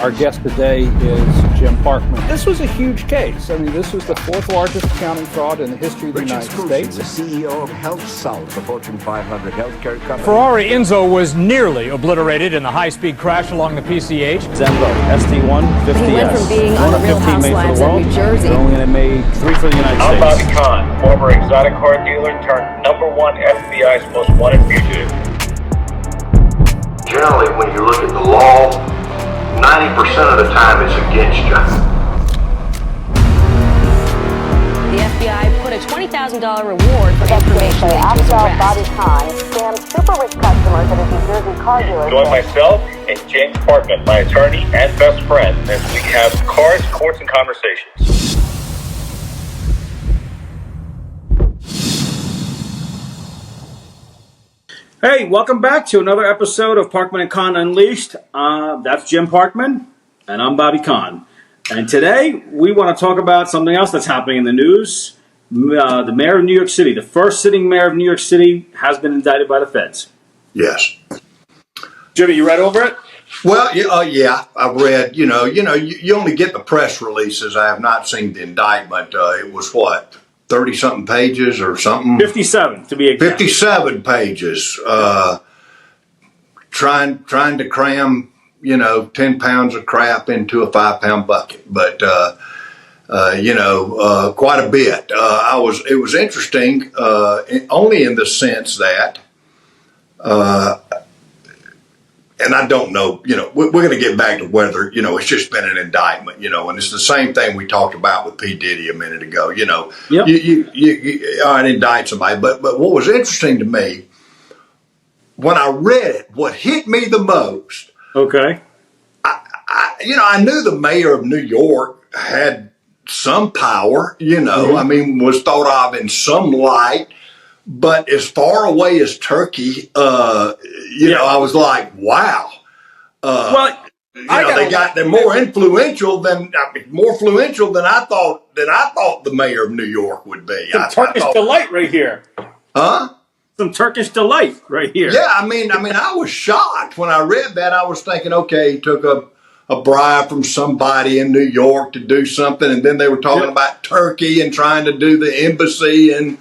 Our guest today is Jim Parkman. This was a huge case. I mean, this was the fourth largest accounting fraud in the history of the United States. The CEO of HealthSouth, the Fortune 500 healthcare company. Ferrari Enzo was nearly obliterated in the high-speed crash along the PCH. Zenvo, ST1, 50S. He went from being on the Real Housewives of New Jersey. Only made 3 for the United I'm States. Bobby Khan, former exotic car dealer turned #1 FBI's most wanted fugitive. Generally, when you look at the law, 90% of the time it's against you. The FBI put a $20,000 reward for information into his arrest. Bobby Khan scammed super rich customers at a New Jersey car dealership. Join myself and James Parkman, my attorney and best friend, as we have cars, courts, and conversations. Hey, welcome back to another episode of Parkman Khan Unleashed. That's Jim Parkman, and I'm Bobby Khan. And today, we want to talk about something else that's happening in the news. The mayor of New York City, the first sitting mayor of New York City, has been indicted by the feds. Yes. Jimmy, you read over it? Well, yeah, I've read, you only get the press releases. I have not seen the indictment. It was what, 30-something pages or something? 57, to be exact. 57 pages. Trying to cram, 10 pounds of crap into a 5-pound bucket. But, quite a bit. It was interesting, only in the sense that, and I don't know, we're going to get back to whether, it's just been an indictment, and it's the same thing we talked about with P. Diddy a minute ago, Yep. you indict somebody. But what was interesting to me, when I read it, what hit me the most, Okay. I knew the mayor of New York had some power, was thought of in some light. But as far away as Turkey, I was like, wow. They're more influential than I thought the mayor of New York would be. Turkish delight right here. Huh? Some Turkish delight right here. Yeah, I mean, I was shocked when I read that. I was thinking, okay, he took a bribe from somebody in New York to do something, and then they were talking about Turkey and trying to do the embassy and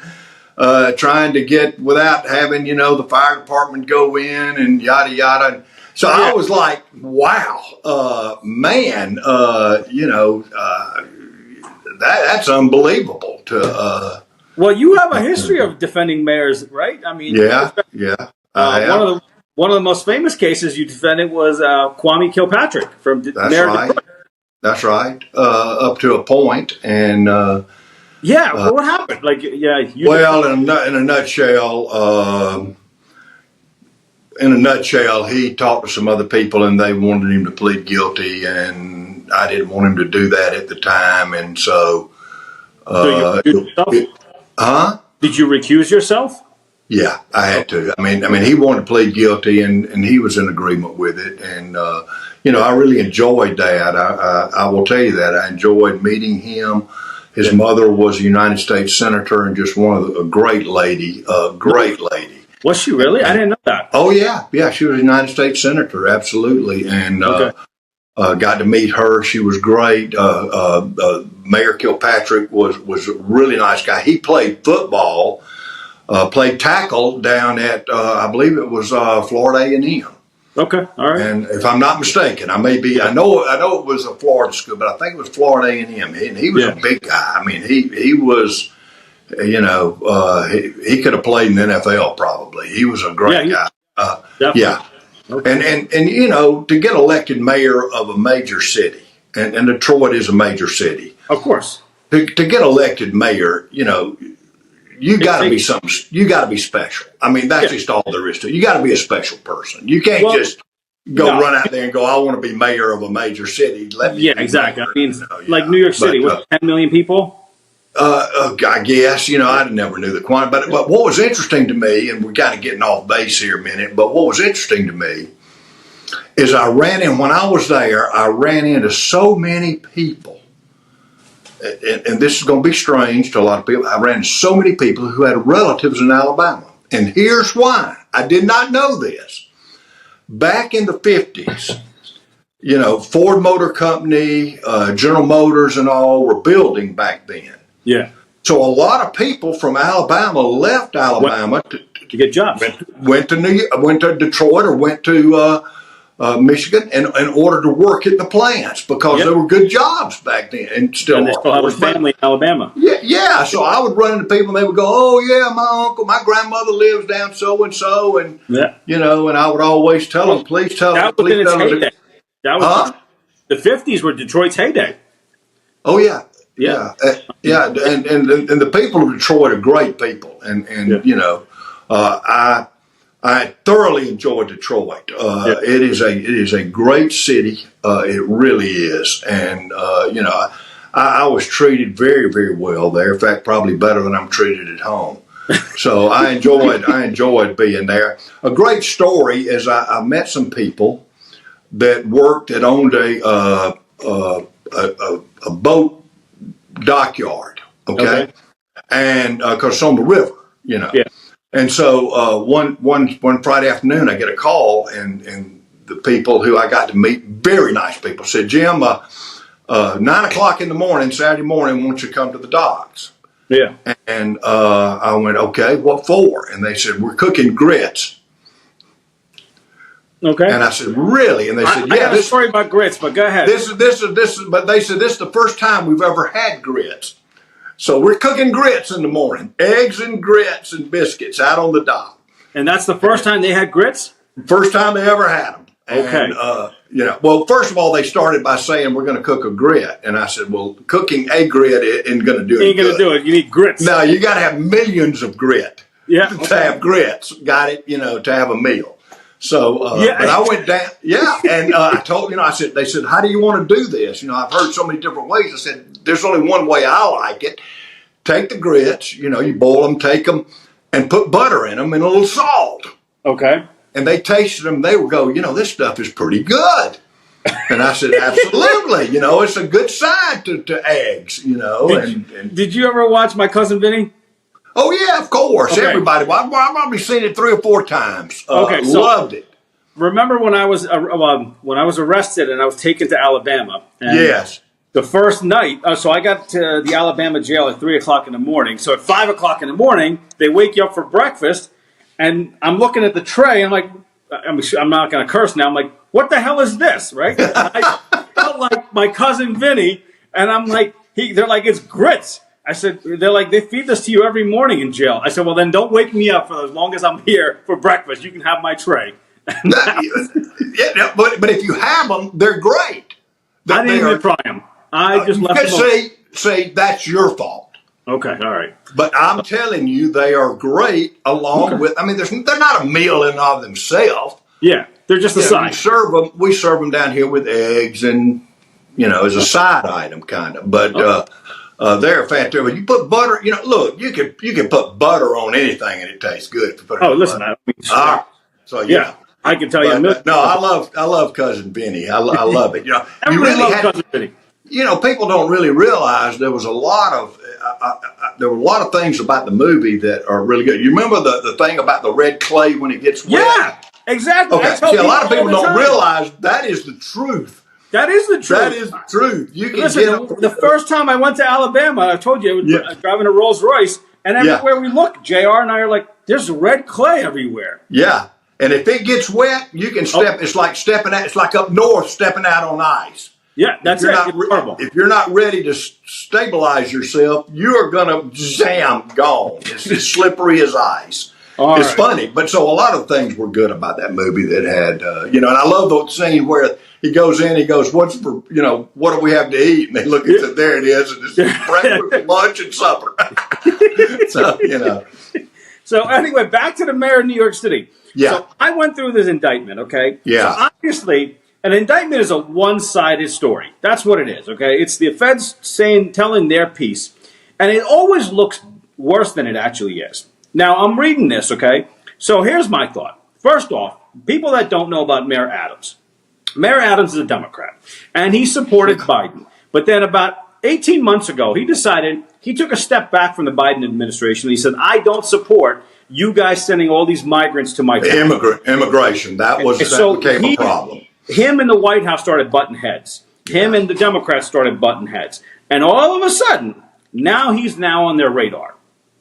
trying to get without having, the fire department go in and yada, yada. So I was like, wow, man, that's unbelievable Well, you have a history of defending mayors, right? I mean, yeah. One of the most famous cases you defended was Kwame Kilpatrick from Mayor. That's right. Up to a point, and what happened? In a nutshell, he talked to some other people, and they wanted him to plead guilty, and I didn't want him to do that at the time, and so. Did you recuse yourself? Yeah, I had to. I mean, he wanted to plead guilty, and he was in agreement with it. And I really enjoyed that. I will tell you that I enjoyed meeting him. His mother was a United States senator and just a great lady. Was she really? I didn't know that. Oh yeah, she was a United States senator, absolutely, and got to meet her. She was great. Mayor Kilpatrick was a really nice guy. He played football. Played tackle down at, I believe it was Florida A&M. Okay, all right. And if I'm not mistaken, I know it was a Florida school, but I think it was Florida A&M. And he was a big guy. I mean, he was, he could have played in the NFL probably. He was a great guy. Okay. And to get elected mayor of a major city, and Detroit is a major city. Of course. To get elected mayor, you got to be something. You got to be special. I mean, that's just all there is to it. You got to be a special person. You can't just run out there and go, I want to be mayor of a major city. Exactly. I mean, New York City, 10 million people? I guess, I never knew the quantity. But what was interesting to me, and we're kind of getting off base here a minute, but what was interesting to me is when I was there, I ran into so many people. And this is going to be strange to a lot of people. I ran into so many people who had relatives in Alabama. And here's why. I did not know this. Back in the 50s, Ford Motor Company, General Motors, and all were building back then. Yeah. So a lot of people from Alabama left Alabama to get jobs. Went to Detroit or went to Michigan in order to work at the plants because there were good jobs back then, and they still have a family in Alabama. Yeah. So I would run into people, and they would go, "Oh yeah, my grandmother lives down so and so," and and I would always tell them, "Please tell them." That was in its heyday. That was the 50s were Detroit's heyday. Oh yeah. Yeah, and the people of Detroit are great people, and I thoroughly enjoy Detroit. It is a great city. It really is, and I was treated very, very well there. In fact, probably better than I'm treated at home. So I enjoyed being there. A great story is I met some people that owned a boat dockyard, okay? And because it's on the river, and so one Friday afternoon I get a call, and the people who I got to meet, very nice people, said, "Jim, 9:00 in the morning, Saturday morning, won't you come to the docks?" And I went, "Okay, what for?" And they said, "We're cooking grits." Okay. And I said, "Really?" And they said, "Yeah." I got a story about grits, but go ahead. This is. But they said this is the first time we've ever had grits. So we're cooking grits in the morning, eggs and grits and biscuits out on the dock. And that's the first time they had grits. First time they ever had them. And, well, first of all, they started by saying we're going to cook a grit, and I said, "Well, cooking a grit isn't going to do it. Ain't going to do it. You need grits. No, you got to have millions of grit. To have grits. Got it? To have a meal." So, but I went down, and I told, I said, they said, "How do you want to do this? I've heard so many different ways." I said, "There's only one way I like it. Take the grits, you boil them, take them, and put butter in them and a little salt." Okay. And they tasted them. They would go, "This stuff is pretty good." And I said, "Absolutely. It's a good side to eggs, Did you ever watch My Cousin Vinny? Oh yeah, of course. Okay. Everybody. I've probably seen it 3 or 4 times. So loved it. Remember when I was arrested and I was taken to Alabama? And yes. The first night, so I got to the Alabama jail at 3:00 in the morning. So at 5:00 in the morning, they wake you up for breakfast, and I'm looking at the tray. I'm like, I'm not going to curse now. I'm like, what the hell is this, right? I felt like My Cousin Vinny, and I'm like, they're like, it's grits. I said, they're like, they feed this to you every morning in jail. I said, well, then don't wake me up for as long as I'm here for breakfast. You can have my tray. But if you have them, they're great. I didn't even try them. I just left them. See, that's your fault. Okay, all right. But I'm telling you, they are great along with, they're not a meal in and of themselves. Yeah, they're just a side. We serve them down here with eggs and, as a side item kind of. But they're fantastic. You put butter, look, you can put butter on anything and it tastes good if you put it on listen, butter. So yeah. I can tell you. No, I love Cousin Vinny. I love it. Everybody loves Cousin Vinny. People don't really realize there was a lot of things about the movie that are really good. You remember the thing about the red clay when it gets wet? Yeah, exactly. Okay. See, a lot of people don't realize that is the truth. That is the truth. That is the truth. You can the first time I went to Alabama, I told you I was driving a Rolls Royce, and everywhere we look, JR and I are like, there's red clay everywhere. Yeah. And if it gets wet, you can step. It's like stepping out. It's like up north stepping out on ice. Yeah, that's it. If you're not ready to stabilize yourself, you are gonna gone. It's as slippery as ice. It's funny, but so a lot of things were good about that movie that had, and I love the scene where he goes in, he goes, what do we have to eat? And they look at it, there it is, and it's breakfast, lunch, and supper. So anyway, back to the mayor of New York City. Yeah. So I went through this indictment, okay? Yeah. So obviously, an indictment is a one-sided story. That's what it is, okay? It's the feds telling their piece, and it always looks worse than it actually is. Now, I'm reading this, okay? So here's my thought. First off, people that don't know about Mayor Adams. Mayor Adams is a Democrat, and he supported Biden. But then about 18 months ago, he decided he took a step back from the Biden administration. He said, I don't support you guys sending all these migrants to my country. Immigration. That became a problem. him and the White House started butting heads. Him and the Democrats started butting heads. And all of a sudden, now he's now on their radar.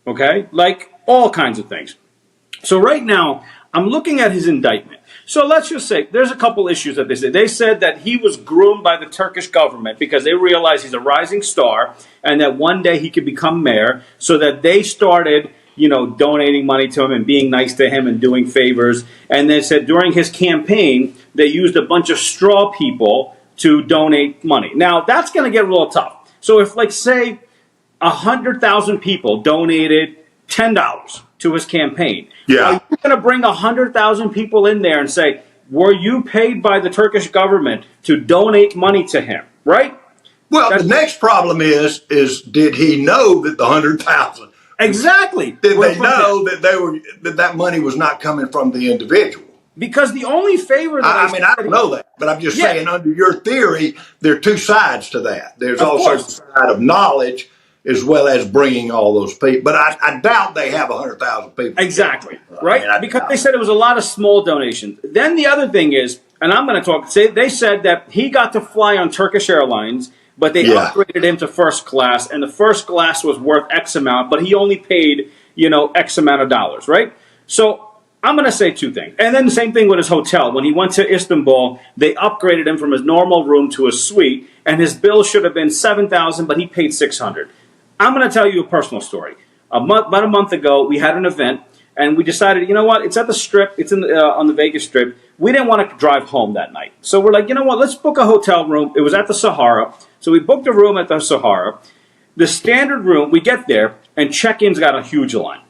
Okay? Like all kinds of things. So right now, I'm looking at his indictment. So let's just say there's a couple issues that they said. They said that he was groomed by the Turkish government because they realized he's a rising star and that one day he could become mayor, so that they started, donating money to him and being nice to him and doing favors. And they said during his campaign, they used a bunch of straw people to donate money. Now, that's going to get real tough. So if, like, say, 100,000 people donated $10 to his campaign, are you going to bring 100,000 people in there and say, were you paid by the Turkish government to donate money to him, right? Well, the next problem is did he know that the 100,000? Exactly. Did they know that that money was not coming from the individual? Because the only favor that I don't know that, but I'm just saying, under your theory, there are two sides to that. There's also the side of knowledge as well as bringing all those people. But I doubt they have 100,000 people. Exactly, right? Because they said it was a lot of small donations. Then the other thing is, and I'm going to they said that he got to fly on Turkish Airlines, but they upgraded him to first class, and the first class was worth X amount, but he only paid, X amount of dollars, right? So I'm going to say two things. And then the same thing with his hotel. When he went to Istanbul, they upgraded him from his normal room to a suite, and his bill should have been $7,000, but he paid $600. I'm going to tell you a personal story. About a month ago, we had an event, and we decided, it's at the Strip. It's on the Vegas Strip. We didn't want to drive home that night. So we're like, let's book a hotel room. It was at the Sahara. So we booked a room at the Sahara. The standard room, we get there, and check-in's got a huge line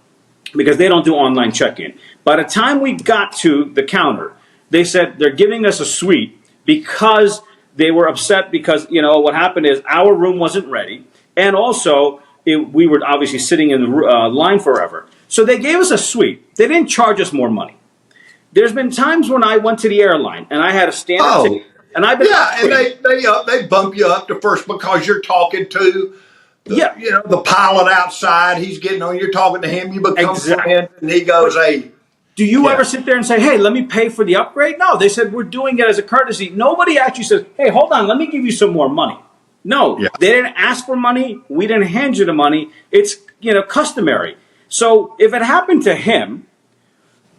because they don't do online check-in. By the time we got to the counter, they said they're giving us a suite because they were upset because, what happened is our room wasn't ready. And also, we were obviously sitting in the line forever. So they gave us a suite. They didn't charge us more money. There's been times when I went to the airline and I had a standard ticket. And I've been and they bump you up to first because you're talking to the pilot outside. He's getting on. You're talking to him. You become friends, and he goes, "Hey." Do you ever sit there and say, "Hey, let me pay for the upgrade"? No, they said we're doing it as a courtesy. Nobody actually says, "Hey, hold on, let me give you some more money." No, they didn't ask for money. We didn't hand you the money. It's customary. So if it happened to him,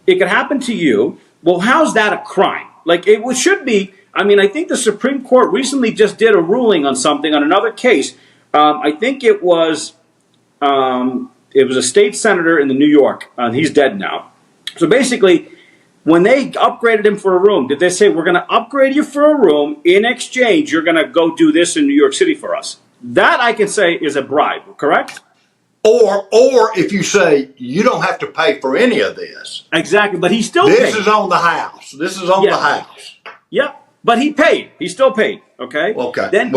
it could happen to you. Well, how's that a crime? Like it should be. I mean, I think the Supreme Court recently just did a ruling on something on another case. I think it was a state senator in New York. He's dead now. So basically, when they upgraded him for a room, did they say, we're going to upgrade you for a room, in exchange, you're going to go do this in New York City for us? That, I can say, is a bribe, correct? Or if you say, you don't have to pay for any of this. Exactly, but he still paid. This is on the house. This is on the house. Yep, but he paid. He still paid, okay? Okay,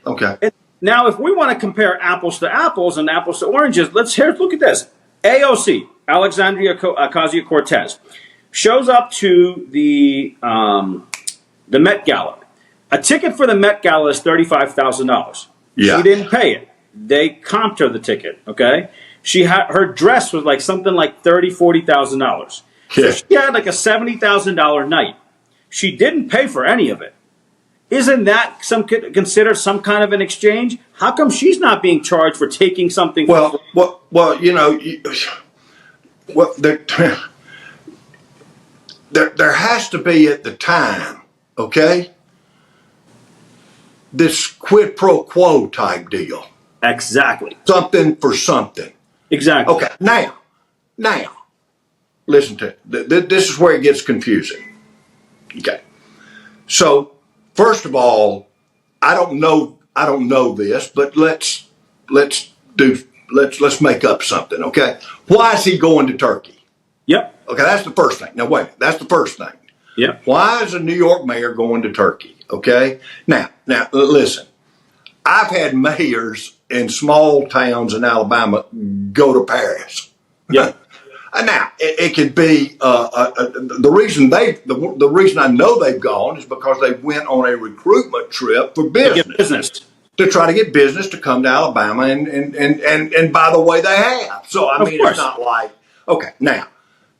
okay. Now, if we want to compare apples to apples and apples to oranges, let's look at this. AOC, Alexandria Ocasio-Cortez, shows up to the Met Gala. A ticket for the Met Gala is $35,000. Yeah. She didn't pay it. They comped her the ticket, okay? Her dress was like something like $30,000, $40,000. So she had like a $70,000 night. She didn't pay for any of it. Isn't that considered some kind of an exchange? How come she's not being charged for taking something? There has to be at the time, okay, this quid pro quo type deal. Exactly. Something for something. Exactly. Okay, now, listen to it. This is where it gets confusing. Okay. So, first of all, I don't know this, but let's make up something, okay? Why is he going to Turkey? Yep. Okay, that's the first thing. Now, wait, that's the first thing. Yep. Why is a New York mayor going to Turkey? Okay? Now, listen. I've had mayors in small towns in Alabama go to Paris. Yeah. Now, it could be the reason I know they've gone is because they went on a recruitment trip for business. To try to get business to come to Alabama, and by the way, they have. So, I mean, it's not like, okay, now,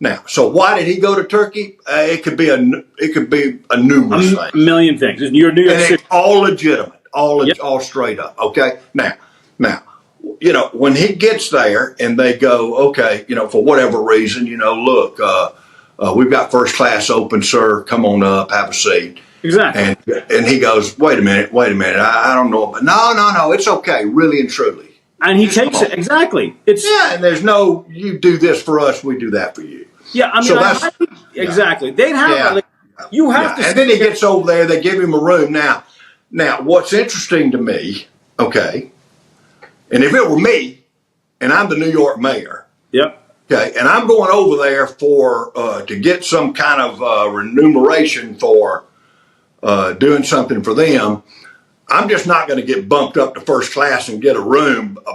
Now, so why did he go to Turkey? It could be a numerous thing. A million things. You're New York And City. it's all legitimate, all straight up. Okay. Now, when he gets there and they go, okay, for whatever reason, look, we've got first class open, sir. Come on up, have a seat. Exactly. And he goes, wait a minute. I don't know, but no, it's okay, really and truly. And he takes it exactly. And there's no, you do this for us, we do that for you. Yeah, I mean, exactly. They'd have you have to. And then he gets over there. They give him a room. Now, what's interesting to me, okay, and if it were me, and I'm the New York mayor, okay, and I'm going over there to get some kind of remuneration for doing something for them. I'm just not going to get bumped up to first class and get a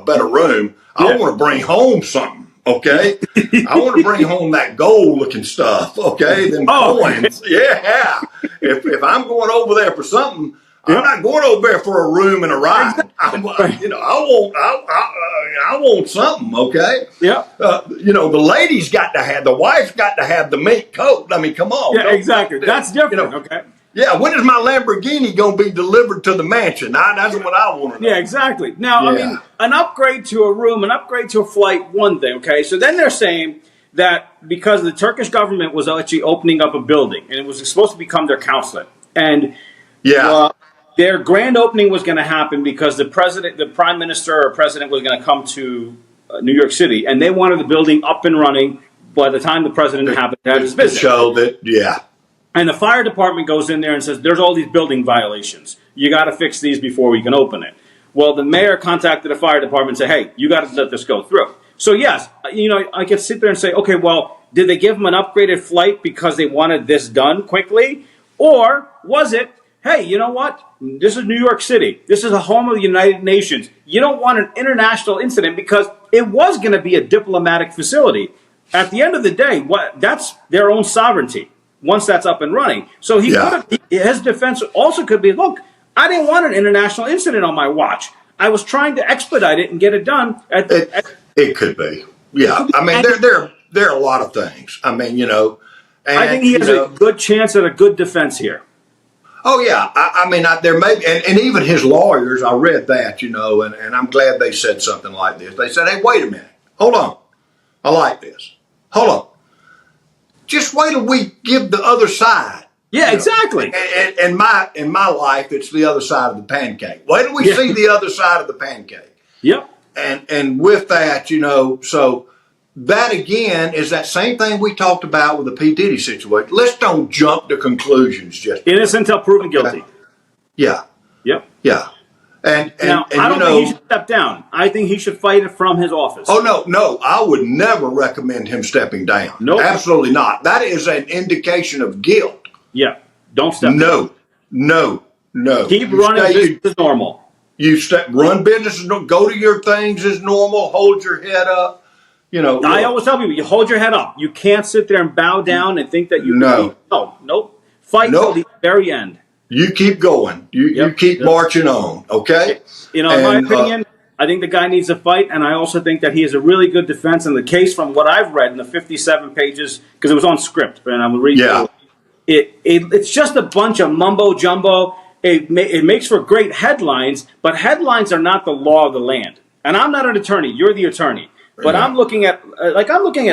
better room. I want to bring home something, okay? I want to bring home that gold-looking stuff, okay? Them coins, yeah. If I'm going over there for something, I'm not going over there for a room and a ride. I want something, okay? Yeah. The ladies the wife's got to have the mink coat. I mean, come on. Yeah, exactly. That's different, okay? Yeah, when is my Lamborghini going to be delivered to the mansion? That's what I want to know. Yeah, exactly. Now, I mean, an upgrade to a room, an upgrade to a flight, one thing, okay? So then they're saying that because the Turkish government was actually opening up a building, and it was supposed to become their consulate, and their grand opening was going to happen because the prime minister or president was going to come to New York City, and they wanted the building up and running by the time the president happened to have his visit. Show that, And the fire department goes in there and says, there's all these building violations. You got to fix these before we can open it. Well, the mayor contacted the fire department and said, hey, you got to let this go through. So, yes, I could sit there and say, okay, well, did they give them an upgraded flight because they wanted this done quickly? Or was it, hey, you know what? This is New York City. This is a home of the United Nations. You don't want an international incident because it was going to be a diplomatic facility. At the end of the day, that's their own sovereignty. Once that's up and running. So his defense also could be, look, I didn't want an international incident on my watch. I was trying to expedite it and get it done. It could be. Yeah. I mean, there are a lot of things. I mean, and, I think he has a good chance at a good defense here. Oh, yeah. I mean, there may be, and even his lawyers, I read that, and I'm glad they said something like this. They said, hey, wait a minute. Hold on. I like this. Hold on. Just wait till we give the other side. Yeah, exactly. And in my life, it's the other side of the pancake. Wait till we see the other side of the pancake. Yep. And with that, so that again is that same thing we talked about with the P. Diddy situation. Let's don't jump to conclusions just innocent until proven guilty. Yeah. Yep. Yeah. And I don't think he should step down. I think he should fight it from his office. Oh, no. I would never recommend him stepping down. No. Nope. Absolutely not. That is an indication of guilt. Yeah. Don't step down. No. Keep running business as normal. Run business, go to your things as normal, hold your head up. I always tell people, you hold your head up. You can't sit there and bow down and think that you Nope. Fight till the very end. You keep going. You keep marching on, okay? In my opinion, I think the guy needs to fight, and I also think that he has a really good defense. And the case, from what I've read in the 57 pages, because it was on script, and I'm reading it's just a bunch of mumbo-jumbo. It makes for great headlines, but headlines are not the law of the land. And I'm not an attorney. You're the attorney. But I'm looking at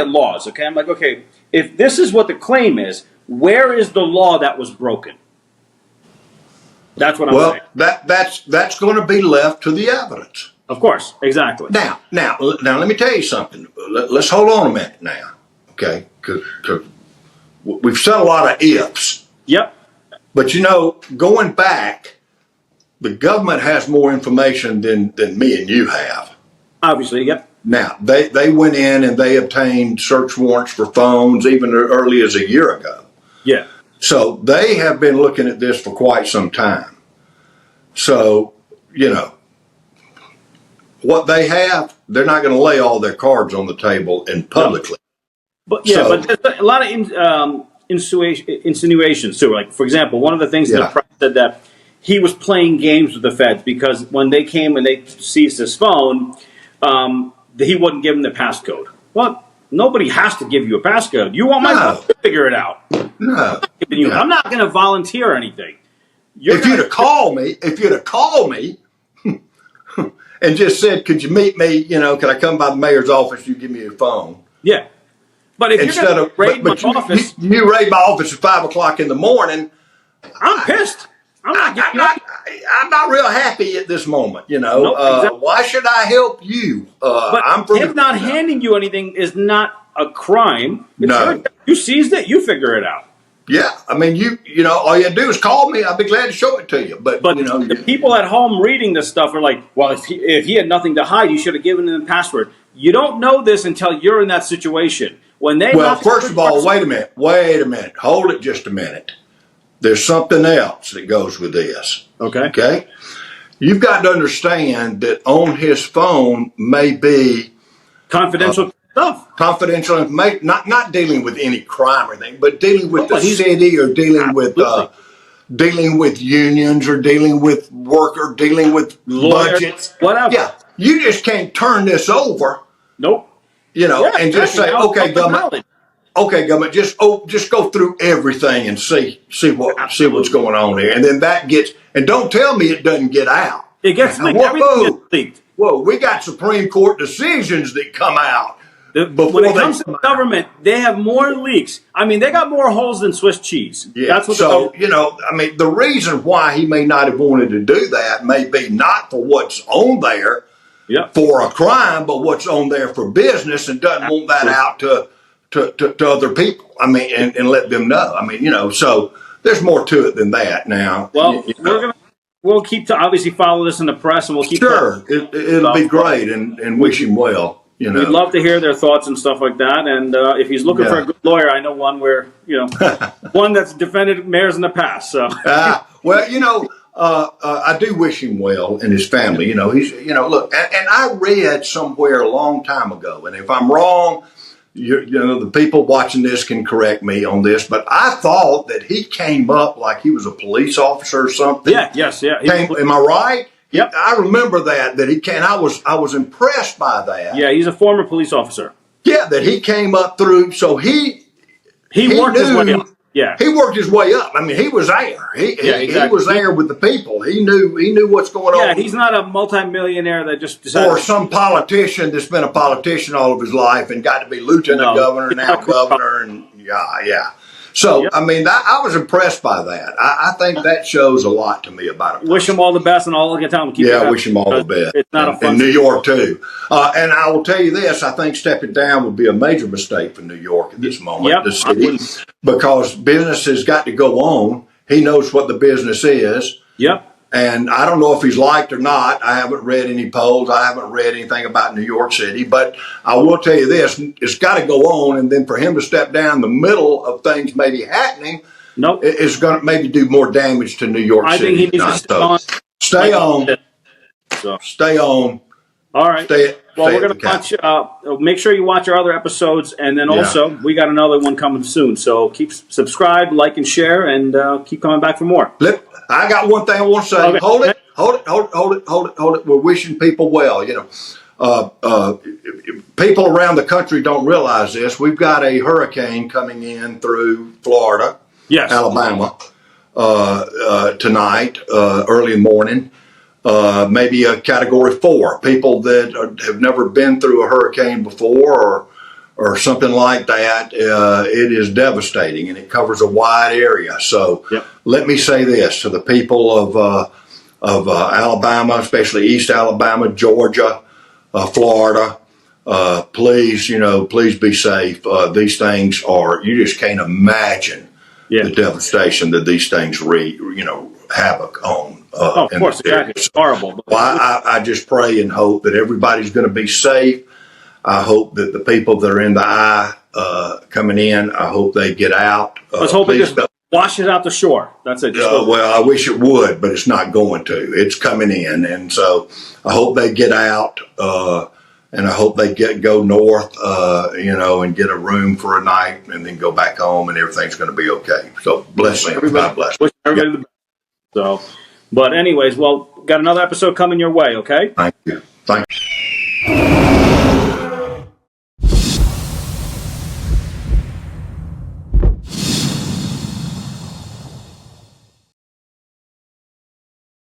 laws, okay? I'm like, okay, if this is what the claim is, where is the law that was broken? That's what I'm saying. Well, that's going to be left to the evidence. Of course, exactly. Now, let me tell you something. Let's hold on a minute now, okay? Because we've said a lot of ifs. Yep. But going back, the government has more information than me and you have. Obviously, yep. Now, they went in and they obtained search warrants for phones even as early as a year ago. Yeah. So they have been looking at this for quite some time. So, what they have, they're not going to lay all their cards on the table and publicly. But there's a lot of insinuations too. Like, for example, one of the things that the press said that he was playing games with the feds because when they came and they seized his phone, he wouldn't give them the passcode. Well, Nobody has to give you a passcode. You want my phone to figure it out. No. I'm not going to volunteer anything. If you'd have called me and just said, could you meet me, could I come by the mayor's office, you give me your phone. Yeah. But if you're going to raid my office. You raid my office at 5 o'clock in the morning. I'm pissed. I'm not real happy at this moment, Nope, exactly. Why should I help you? But him not handing you anything is not a crime. No. You seized it, you figure it out. Yeah, I mean, all you do is call me. I'll be glad to show it to you. But the people at home reading this stuff are like, well, if he had nothing to hide, you should have given him the password. You don't know this until you're in that situation. First of all, wait a minute. Hold it just a minute. There's something else that goes with this. Okay? You've got to understand that on his phone may be confidential stuff. Confidential information, not dealing with any crime or anything, but dealing with the city or dealing with unions or dealing with work or dealing with budgets. Whatever. Yeah. You just can't turn this over. Nope. And just say, okay, government. Okay, government, just go through everything and see what's going on here, and then and don't tell me it doesn't get out. It gets leaked. Everything gets leaked. Whoa, we got Supreme Court decisions that come out. When it comes to the government, they have more leaks. I mean, they got more holes than Swiss cheese. Yeah. That's what. The reason why he may not have wanted to do that may be not for what's on there for a crime, but what's on there for business, and doesn't want that out to other people. I mean, and let them know. I mean, so there's more to it than that now. Well, we'll keep to obviously follow this in the press, and we'll keep. Sure, it'll be great, and wish him well. We'd love to hear their thoughts and stuff like that. And if he's looking for a good lawyer, I know one where one that's defended mayors in the past. So I do wish him well and his family. He's look, and I read somewhere a long time ago, and if I'm wrong, the people watching this can correct me on this, but I thought that he came up like he was a police officer or something. Yeah. Am I right? Yep. I remember that he came. I was impressed by that. Yeah, he's a former police officer. Yeah, that he came up through. So he worked his way up. Yeah, he worked his way up. I mean, he was there. He was there with the people. He knew what's going on. Yeah, he's not a multimillionaire that just decided. Or some politician that's been a politician all of his life and got to be lieutenant governor, now governor, and yeah. So, I mean, I was impressed by that. I think that shows a lot to me about it. Wish him all the best, and all I can tell him. I wish him all the best. It's not a fun. In New York, too. And I will tell you this, I think stepping down would be a major mistake for New York at this moment, the city, because business has got to go on. He knows what the business is. Yep. And I don't know if he's liked or not. I haven't read any polls. I haven't read anything about New York City. But I will tell you this, it's got to go on. And then for him to step down in the middle of things maybe happening, it's going to maybe do more damage to New York City. I think he needs to stay on. Stay on. All right. We're going to watch. Make sure you watch our other episodes, and then also we got another one coming soon. So subscribe, like, and share, and keep coming back for more. I got one thing I want to say. Okay. Hold it. We're wishing people well. People around the country don't realize this. We've got a hurricane coming in through Florida, Alabama, tonight, early in the morning. Maybe a Category 4. People that have never been through a hurricane before or something like that, it is devastating, and it covers a wide area. So let me say this to the people of Alabama, especially East Alabama, Georgia, Florida. Please be safe. These things you just can't imagine the devastation that these things havoc on. Of course, exactly. It's horrible. Well, I just pray and hope that everybody's going to be safe. I hope that the people that are in the eye coming in, I hope they get out. Let's hope it just washes out the shore. That's it. Well, I wish it would, but it's not going to. It's coming in, and so I hope they get out, and I hope they go north, and get a room for a night, and then go back home, and everything's going to be okay. So bless them. God bless. Wish everybody the best. So, but anyways, got another episode coming your way. Okay. Thank you.